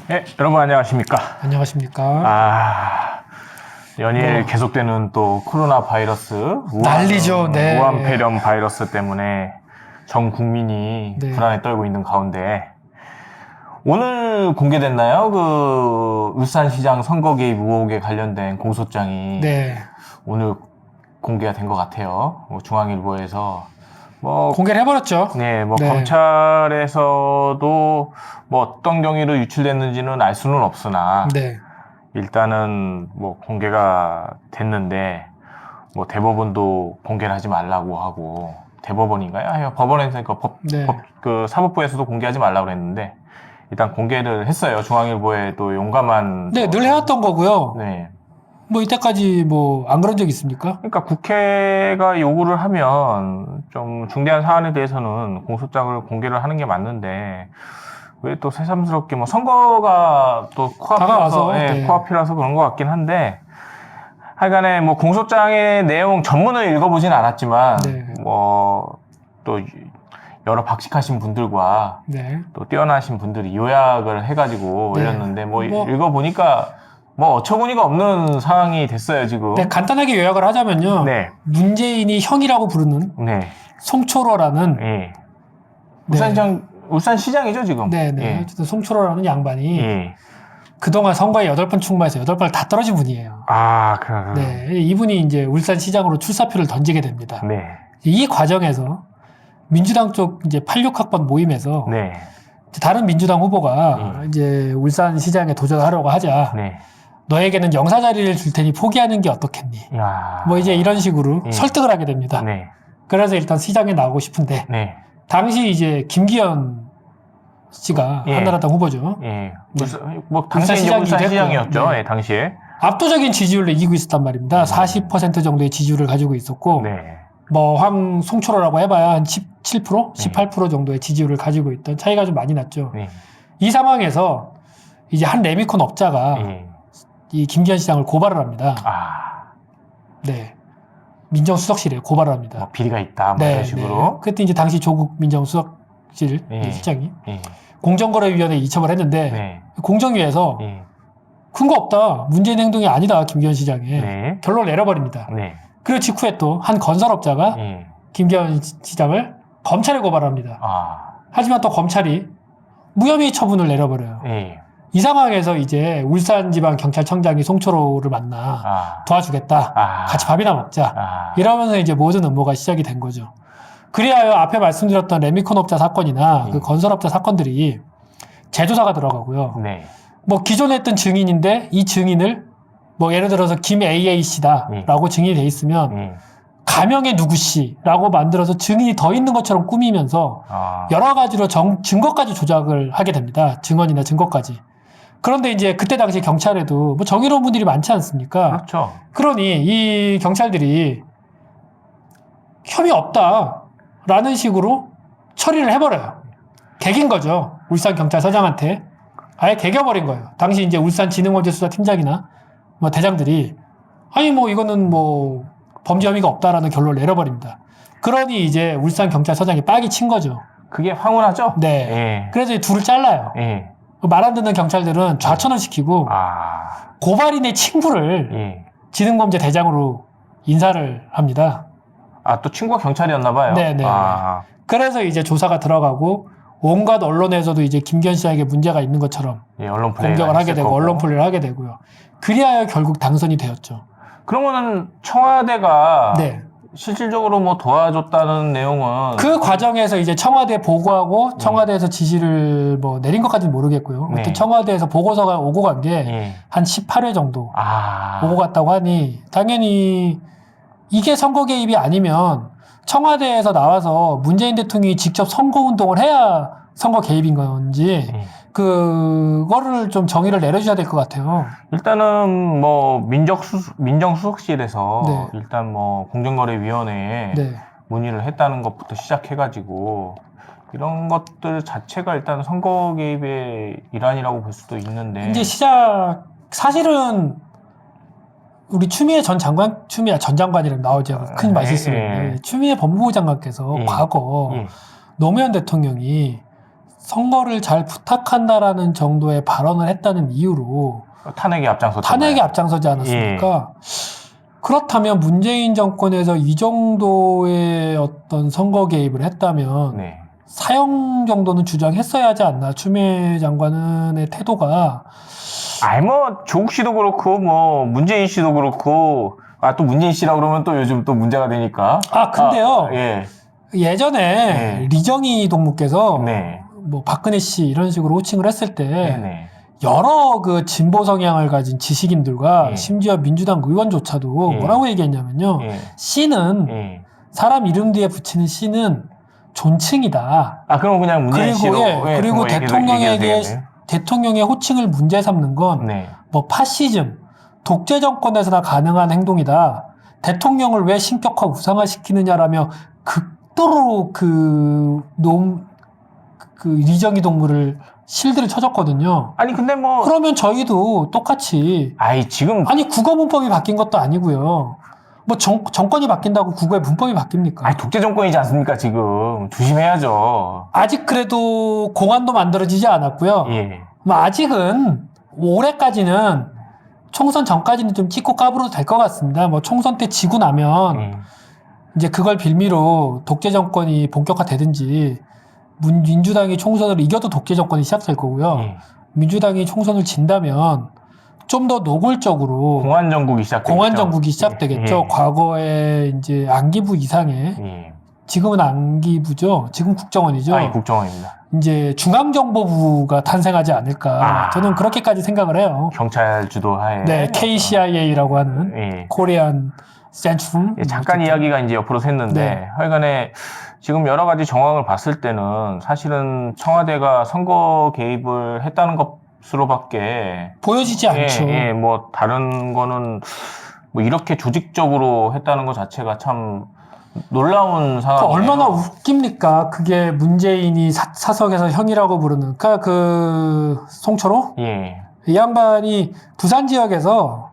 네, 여러분 안녕하십니까? 안녕하십니까? 연일 계속되는 또 코로나 바이러스, 난리죠. 네. 우한 폐렴 바이러스 때문에 전 국민이 네. 불안에 떨고 있는 가운데 오늘 공개됐나요? 그 울산시장 선거 개입 의혹에 관련된 공소장이 네. 오늘 공개가 된 것 같아요. 중앙일보에서 공개를 해버렸죠. 네, 네. 검찰에서도 어떤 경위로 유출됐는지는 알 수는 없으나 네. 일단은 공개가 됐는데 대법원도 공개를 하지 말라고 하고 대법원인가요? 법원에서 네. 그 사법부에서도 공개하지 말라고 그랬는데 일단 공개를 했어요. 중앙일보에 또 용감한 네, 늘 해왔던 거고요. 네. 이때까지 안 그런 적 있습니까? 그러니까 국회가 요구를 하면 좀 중대한 사안에 대해서는 공소장을 공개를 하는 게 맞는데 왜 또 새삼스럽게 선거가 또 코앞이라서 네. 코앞이라서 그런 것 같긴 한데 하여간에 공소장의 내용 전문을 읽어보진 않았지만 네. 또 여러 박식하신 분들과 네. 또 뛰어나신 분들이 요약을 해가지고 네. 올렸는데 읽어보니까 어처구니가 없는 상황이 됐어요 지금. 네, 간단하게 요약을 하자면요. 네. 문재인이 형이라고 부르는 네. 송초로라는 예. 네. 울산시장이죠 지금. 네네. 예. 어쨌든 송초로라는 양반이 예. 그동안 선거에 8번 출마해서 8번 다 떨어진 분이에요. 그래. 네. 이분이 이제 울산시장으로 출사표를 던지게 됩니다. 네. 이 과정에서 민주당 쪽 이제 86학번 모임에서 네. 다른 민주당 후보가 이제 울산시장에 도전하려고 하자 네. 너에게는 영사 자리를 줄 테니 포기하는 게 어떻겠니? 야. 이제 이런 식으로 설득을 하게 됩니다. 네. 그래서 일단 시장에 나오고 싶은데 네. 당시 이제 김기현 씨가 한나라당 후보죠. 예. 네. 당시에 이제 울산시장이었죠. 네. 예, 당시에. 압도적인 지지율로 이기고 있었단 말입니다. 40% 정도의 지지율을 가지고 있었고 네. 송초로라고 해봐야 한 17%? 18% 정도의 지지율을 가지고 있던 차이가 좀 많이 났죠. 네. 이 상황에서 이제 한 레미콘 업자가 이 김기현 시장을 고발을 합니다. 네. 민정수석실에 고발을 합니다. 비리가 있다. 이런 식으로. 네. 그때 이제 당시 조국 민정수석실 실장이 공정거래위원회에 이첩을 했는데 공정위에서 근거 없다. 문재인 행동이 아니다. 김기현 시장에. 결론을 내려버립니다. 그리고 직후에 또 한 건설업자가 김기현 시장을 검찰에 고발합니다. 하지만 또 검찰이 무혐의 처분을 내려버려요. 이 상황에서 이제 울산지방경찰청장이 송초로를 만나 도와주겠다. 같이 밥이나 먹자. 이러면서 이제 모든 음모가 시작이 된 거죠. 그리하여 앞에 말씀드렸던 레미콘 업자 사건이나 그 건설업자 사건들이 재조사가 들어가고요. 기존에 했던 증인인데 이 증인을 예를 들어서 김 AA씨다라고 증인이 돼 있으면 가명의 누구씨라고 만들어서 증인이 더 있는 것처럼 꾸미면서 여러 가지로 증거까지 조작을 하게 됩니다. 증언이나 증거까지. 그런데 이제 그때 당시 경찰에도 정의로운 분들이 많지 않습니까? 그렇죠. 그러니 이 경찰들이 혐의 없다라는 식으로 처리를 해버려요. 개긴 거죠. 울산경찰서장한테. 아예 개겨버린 거예요. 당시 이제 울산진흥원죄수사팀장이나 대장들이 이거는 범죄 혐의가 없다라는 결론을 내려버립니다. 그러니 이제 울산경찰서장이 빡이 친 거죠. 그게 황홀하죠? 네. 그래서 이 둘을 잘라요. 말 안 듣는 경찰들은 좌천을 시키고 고발인의 친구를 지능범죄 대장으로 인사를 합니다. 또 친구가 경찰이었나 봐요. 네네. 그래서 이제 조사가 들어가고 온갖 언론에서도 이제 김기현 씨에게 문제가 있는 것처럼 언론 공격을 하게 되고 언론 플레이를 하게 되고요. 그리하여 결국 당선이 되었죠. 그러면은 청와대가 실질적으로 도와줬다는 내용은 그 과정에서 이제 청와대에 보고하고 청와대에서 지시를 내린 것까지는 모르겠고요. 그때 청와대에서 보고서가 오고 간 게 한 18회 정도 오고 갔다고 하니 당연히 이게 선거 개입이 아니면 청와대에서 나와서 문재인 대통령이 직접 선거운동을 해야 선거 개입인 건지 그거를 좀 정의를 내려줘야 될 것 같아요. 일단은 민정수석실에서 일단 공정거래위원회에 문의를 했다는 것부터 시작해가지고 이런 것들 자체가 일단 선거 개입의 일환이라고 볼 수도 있는데 이제 사실은 우리 추미애 전 장관이라고 나오지 않고 큰 말씀인데 추미애 법무부 장관께서 과거 노무현 대통령이 선거를 잘 부탁한다라는 정도의 발언을 했다는 이유로 탄핵에 앞장서지 않았습니까? 그렇다면 문재인 정권에서 이 정도의 어떤 선거 개입을 했다면 네. 사형 정도는 주장했어야 하지 않나. 추미애 장관의 태도가. 뭐 조국 씨도 그렇고 뭐 문재인 씨도 그렇고 또 문재인 씨라 그러면 또 요즘 또 문제가 되니까. 근데요. 예. 예전에 리정희 동무께서 네. 뭐 박근혜 씨 이런 식으로 호칭을 했을 때 네. 여러 그 진보 성향을 가진 지식인들과 심지어 민주당 의원조차도 뭐라고 얘기했냐면요. 씨는 사람 이름 뒤에 붙이는 씨는 존칭이다. 그럼 그냥 문재인 씨로. 그리고 대통령의 호칭을 문제 삼는 건 뭐 파시즘, 독재 정권에서나 가능한 행동이다. 대통령을 왜 신격화 우상화시키느냐라며 극도로 리정희 동무를 실드를 쳐줬거든요. 근데 뭐. 그러면 저희도 똑같이. 지금. 국어 문법이 바뀐 것도 아니고요. 뭐 정권이 바뀐다고 국어의 문법이 바뀝니까? 독재 정권이지 않습니까, 지금. 조심해야죠. 아직 그래도 공안도 만들어지지 않았고요. 뭐 아직은 올해까지는 총선 전까지는 좀 찍고 까불어도 될 것 같습니다. 뭐 총선 때 지고 나면 이제 그걸 빌미로 독재 정권이 본격화되든지 민주당이 총선을 이겨도 독재 정권이 시작될 거고요. 민주당이 총선을 진다면 좀 더 노골적으로 공안 정국이 시작되겠죠. 과거에 이제 안기부 이상의 지금은 안기부죠. 지금 국정원이죠. 국정원입니다. 이제 중앙정보부가 탄생하지 않을까. 저는 그렇게까지 생각을 해요. 경찰 주도하에. 네, KCIA라고 하는 코리안 센트럼. 잠깐 이야기가 이제 옆으로 샜는데 하여간에 지금 여러 가지 정황을 봤을 때는 사실은 청와대가 선거 개입을 했다는 것으로밖에 보여지지 않죠. 뭐 다른 거는 뭐 이렇게 조직적으로 했다는 것 자체가 참 놀라운 상황이에요. 얼마나 웃깁니까? 그게 문재인이 사석에서 형이라고 부르는, 송철호? 이 양반이 부산 지역에서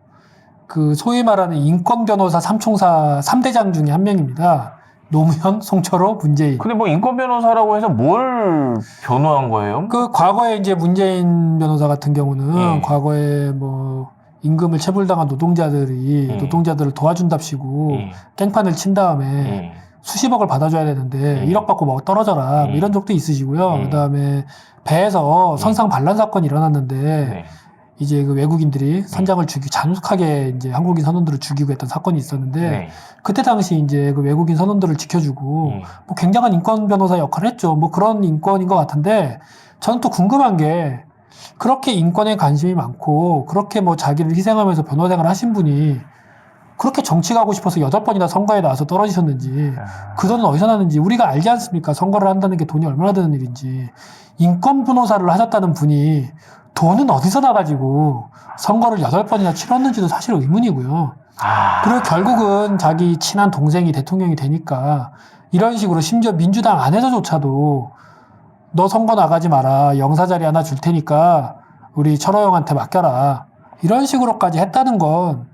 소위 말하는 인권 변호사 삼총사 3대장 중에 한 명입니다. 노무현, 송철호, 문재인. 근데 뭐 인권 변호사라고 해서 뭘 변호한 거예요? 과거에 이제 문재인 변호사 같은 경우는 과거에 뭐 임금을 체불당한 노동자들을 도와준답시고 깽판을 친 다음에 수십억을 받아줘야 되는데 1억 받고 뭐 떨어져라 뭐 이런 적도 있으시고요. 그다음에 배에서 선상 반란 사건이 일어났는데 이제 외국인들이 선장을 잔혹하게 이제 한국인 선원들을 죽이고 했던 사건이 있었는데 그때 당시 이제 외국인 선원들을 지켜주고 뭐 굉장한 인권 변호사 역할을 했죠. 뭐 그런 인권인 것 같은데 저는 또 궁금한 게 그렇게 인권에 관심이 많고 그렇게 뭐 자기를 희생하면서 변호 생활을 하신 분이 그렇게 정치 가고 싶어서 8번이나 선거에 나와서 떨어지셨는지 그 돈은 어디서 나는지 우리가 알지 않습니까? 선거를 한다는 게 돈이 얼마나 드는 일인지. 인권 변호사를 하셨다는 분이 돈은 어디서 나가지고 선거를 8번이나 치렀는지도 사실 의문이고요. 그리고 결국은 자기 친한 동생이 대통령이 되니까 이런 식으로 심지어 민주당 안에서조차도 너 선거 나가지 마라. 영사 자리 하나 줄 테니까 우리 철호 형한테 맡겨라. 이런 식으로까지 했다는 건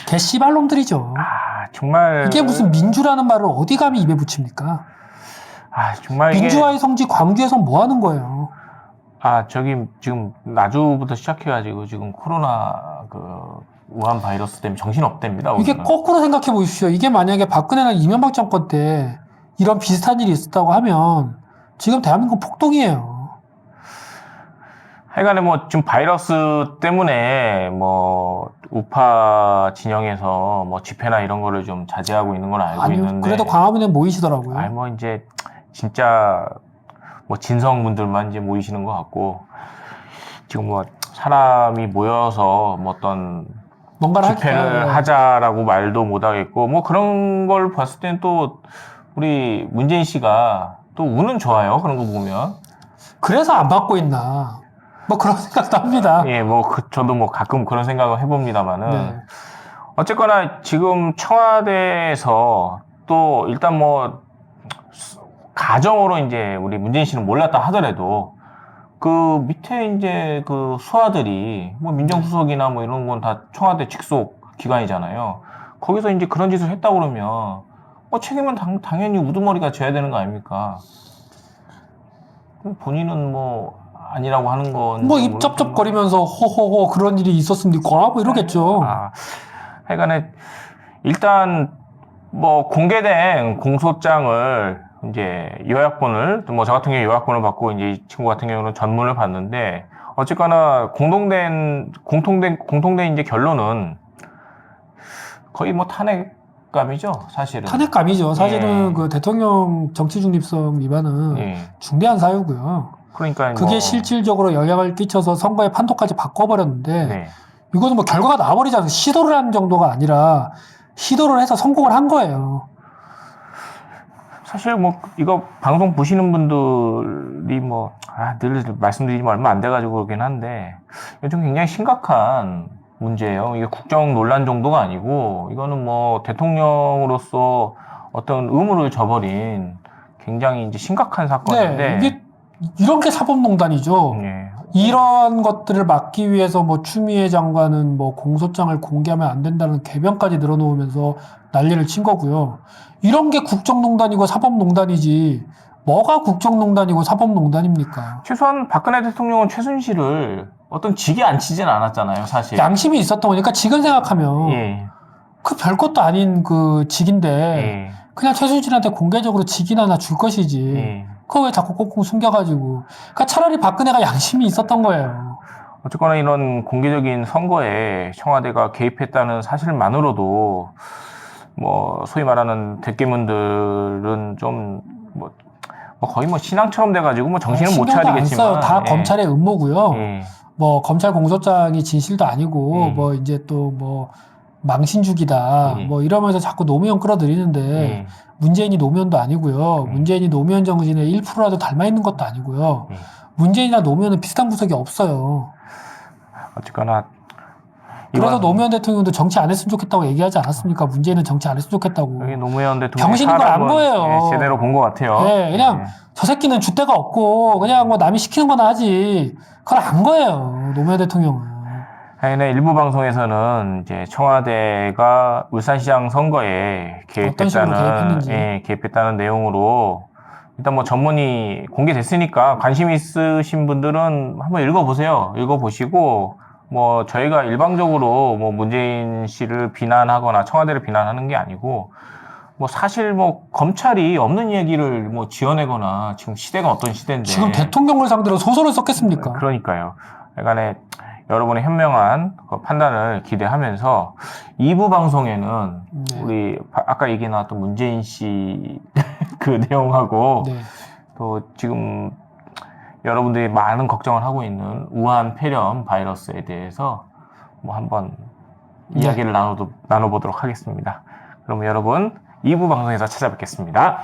개씨발놈들이죠. 정말. 이게 무슨 민주라는 말을 어디 감히 입에 붙입니까? 정말. 민주화의 성지 광주에서 뭐 하는 거예요? 지금 나주부터 시작해가지고 지금 코로나 우한 바이러스 때문에 정신없답니다. 이게 거꾸로 생각해 보십시오. 이게 만약에 박근혜나 이명박 정권 때 이런 비슷한 일이 있었다고 하면 지금 대한민국 폭동이에요. 하여간에 뭐 지금 바이러스 때문에 뭐 우파 진영에서 뭐 집회나 이런 거를 좀 자제하고 있는 건 알고 있는데. 그래도 광화문에 모이시더라고요. 뭐 이제 진짜 뭐 진성분들만 이제 모이시는 것 같고 지금 뭐 사람이 모여서 뭐 어떤 뭔가를 집회를 하자라고 말도 못 하겠고 뭐 그런 걸 봤을 땐 또 우리 문재인 씨가 또 운은 좋아요. 그런 거 보면. 그래서 안 받고 있나. 뭐 그런 생각도 합니다. 저도 뭐 가끔 그런 생각을 해봅니다만은. 어쨌거나 지금 청와대에서 또 일단 뭐 가정으로 이제 우리 문재인 씨는 몰랐다 하더라도 그 밑에 이제 수하들이 뭐 민정수석이나 뭐 이런 건 다 청와대 직속 기관이잖아요. 거기서 이제 그런 짓을 했다 그러면 책임은 당연히 우두머리가 져야 되는 거 아닙니까? 본인은 뭐 아니라고 하는 건 뭐 입 쩝쩝거리면서 호호호 그런 일이 있었습니까? 뭐 이러겠죠. 하여간에 일단 뭐 공개된 공소장을 이제 요약본을 뭐 저 같은 경우 요약본을 받고 이제 이 친구 같은 경우는 전문을 봤는데 어쨌거나 공통된 이제 결론은 거의 뭐 탄핵감이죠, 사실은. 탄핵감이죠. 사실은 그 대통령 정치 중립성 위반은 중대한 사유고요. 그러니까 그게 뭐 실질적으로 영향을 끼쳐서 선거의 판도까지 바꿔버렸는데 이거는 뭐 결과가 나와버리지 않아요. 시도를 하는 정도가 아니라 시도를 해서 성공을 한 거예요. 사실 뭐 이거 방송 보시는 분들이 뭐 늘 말씀드리지만 얼마 안 돼가지고 그러긴 한데 요즘 굉장히 심각한 문제예요. 이게 국정 논란 정도가 아니고 이거는 뭐 대통령으로서 어떤 의무를 저버린 굉장히 이제 심각한 사건인데 이게 이런 게 사법농단이죠. 이런 것들을 막기 위해서 뭐 추미애 장관은 뭐 공소장을 공개하면 안 된다는 개변까지 늘어놓으면서 난리를 친 거고요. 이런 게 국정농단이고 사법농단이지 뭐가 국정농단이고 사법농단입니까? 최소한 박근혜 대통령은 최순실을 어떤 직에 앉히진 않았잖아요, 사실. 양심이 있었던 거니까 지금 생각하면 그 별것도 아닌 그 직인데 그냥 최순실한테 공개적으로 직이나 하나 줄 것이지. 그거 왜 자꾸 꽁꽁 숨겨가지고. 그러니까 차라리 박근혜가 양심이 있었던 거예요. 어쨌거나 이런 공개적인 선거에 청와대가 개입했다는 사실만으로도 뭐 소위 말하는 대깨문들은 좀 뭐 거의 뭐 신앙처럼 돼가지고 뭐 정신을 못 차리겠지만 다 검찰의 음모고요. 뭐 검찰 공소장이 진실도 아니고 뭐 이제 또 뭐 망신주기다 뭐 이러면서 자꾸 노무현 끌어들이는데 문재인이 노무현도 아니고요. 문재인이 노무현 정신의 1%라도 닮아 있는 것도 아니고요. 문재인이나 노무현은 비슷한 구석이 없어요. 어쨌거나 그래서 노무현 대통령도 정치 안 했으면 좋겠다고 얘기하지 않았습니까? 문재인은 정치 안 했으면 좋겠다고. 노무현 대통령 병신인 걸 안 거예요. 제대로 본 것 같아요. 그냥 저 새끼는 줏대가 없고 그냥 뭐 남이 시키는 거나 하지. 그걸 안 거예요. 노무현 대통령은. 하여간 일부 방송에서는 이제 청와대가 울산시장 선거에 개입했다는 내용으로 일단 뭐 전문이 공개됐으니까 관심 있으신 분들은 한번 읽어보세요. 읽어보시고 뭐 저희가 일방적으로 뭐 문재인 씨를 비난하거나 청와대를 비난하는 게 아니고 뭐 사실 뭐 검찰이 없는 얘기를 뭐 지어내거나 지금 시대가 어떤 시대인데 지금 대통령을 상대로 소설을 썼겠습니까? 그러니까요. 약간의 여러분의 현명한 판단을 기대하면서 2부 방송에는 우리 아까 얘기 나왔던 문재인 씨 그 내용하고 또 지금 여러분들이 많은 걱정을 하고 있는 우한 폐렴 바이러스에 대해서 뭐 한번 이야기를 나눠보도록 하겠습니다. 그럼 여러분 2부 방송에서 찾아뵙겠습니다.